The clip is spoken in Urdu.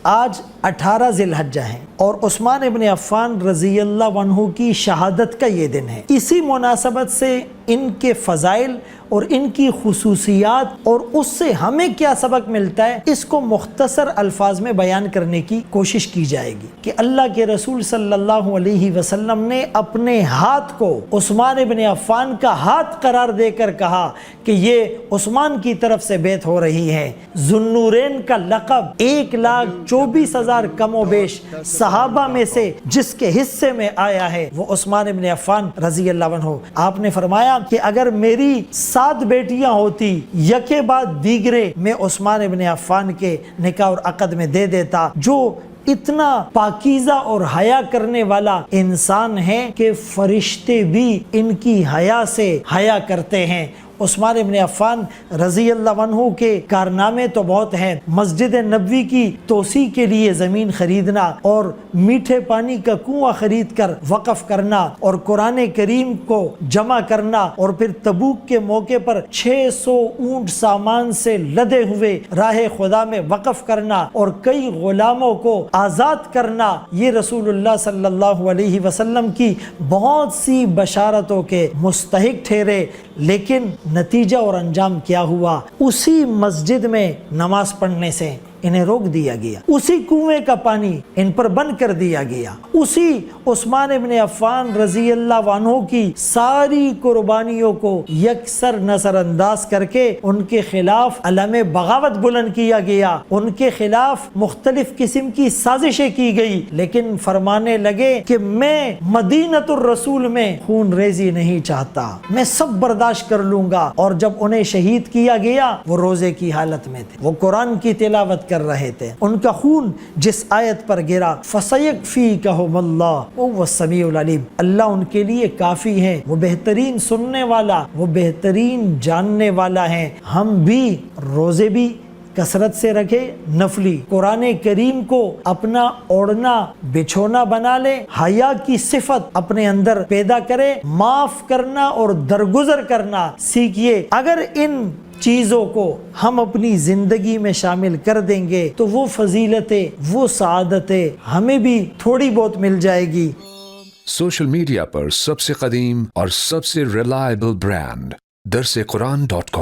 آج 18 ذی الحجہ ہیں اور عثمان ابن عفان رضی اللہ عنہ کی شہادت کا یہ دن ہے۔ اسی مناسبت سے ان کے فضائل اور ان کی خصوصیات اور اس سے ہمیں کیا سبق ملتا ہے، اس کو مختصر الفاظ میں بیان کرنے کی کوشش کی جائے گی کہ اللہ کے رسول صلی اللہ علیہ وسلم نے اپنے ہاتھ کو عثمان ابن عفان کا ہاتھ قرار دے کر کہا کہ یہ عثمان کی طرف سے بیعت ہو رہی ہے۔ ذو النورین کا لقب 1,24,000 کم و بیش صحابہ میں سے جس کے حصے میں آیا ہے وہ عثمان ابن عفان رضی اللہ عنہ۔ آپ نے فرمایا کہ اگر میری 7 بیٹیاں ہوتی یکے بعد دیگرے میں عثمان ابن عفان کے نکاح اور عقد میں دے دیتا، جو اتنا پاکیزہ اور حیا کرنے والا انسان ہے کہ فرشتے بھی ان کی حیا سے حیا کرتے ہیں۔ عثمان ابن عفان رضی اللہ عنہ کے کارنامے تو بہت ہیں، مسجد نبوی کی توسیع کے لیے زمین خریدنا اور میٹھے پانی کا کنواں خرید کر وقف کرنا اور قرآن کریم کو جمع کرنا اور پھر تبوک کے موقع پر 600 اونٹ سامان سے لدے ہوئے راہ خدا میں وقف کرنا اور کئی غلاموں کو آزاد کرنا، یہ رسول اللہ صلی اللہ علیہ وسلم کی بہت سی بشارتوں کے مستحق ٹھہرے۔ لیکن نتیجہ اور انجام کیا ہوا؟ اسی مسجد میں نماز پڑھنے سے انہیں روک دیا گیا، اسی کنویں کا پانی ان پر بند کر دیا گیا، اسی عثمان ابن عفان رضی اللہ عنہ کی ساری قربانیوں کو یکسر نظر انداز کر کے ان کے خلاف علم بغاوت بلند کیا گیا، ان کے خلاف مختلف قسم کی سازشیں کی گئی، لیکن فرمانے لگے کہ میں مدینۃ الرسول میں خون ریزی نہیں چاہتا، میں سب برداشت کر لوں گا۔ اور جب انہیں شہید کیا گیا وہ روزے کی حالت میں تھے، وہ قرآن کی تلاوت کر رہے تھے، ان کا خون جس آیت پر گرا فَسَيَكْفِيكَهُمُ اللَّهُ وَهُوَ السَّمِيعُ الْعَلِيمُ، اللہ ان کے لیے کافی ہے، وہ بہترین سننے والا، وہ بہترین جاننے والا ہے۔ ہم بھی روزے بھی کثرت سے رکھے، نفلی قرآن کریم کو اپنا اوڑھنا بچھونا بنا لے، حیا کی صفت اپنے اندر پیدا کرے، معاف کرنا اور درگزر کرنا سیکھیے۔ اگر ان چیزوں کو ہم اپنی زندگی میں شامل کر دیں گے تو وہ فضیلتیں، وہ سعادتیں ہمیں بھی تھوڑی بہت مل جائے گی۔ سوشل میڈیا پر سب سے قدیم اور سب سے ریلائبل برانڈ درسقرآن.com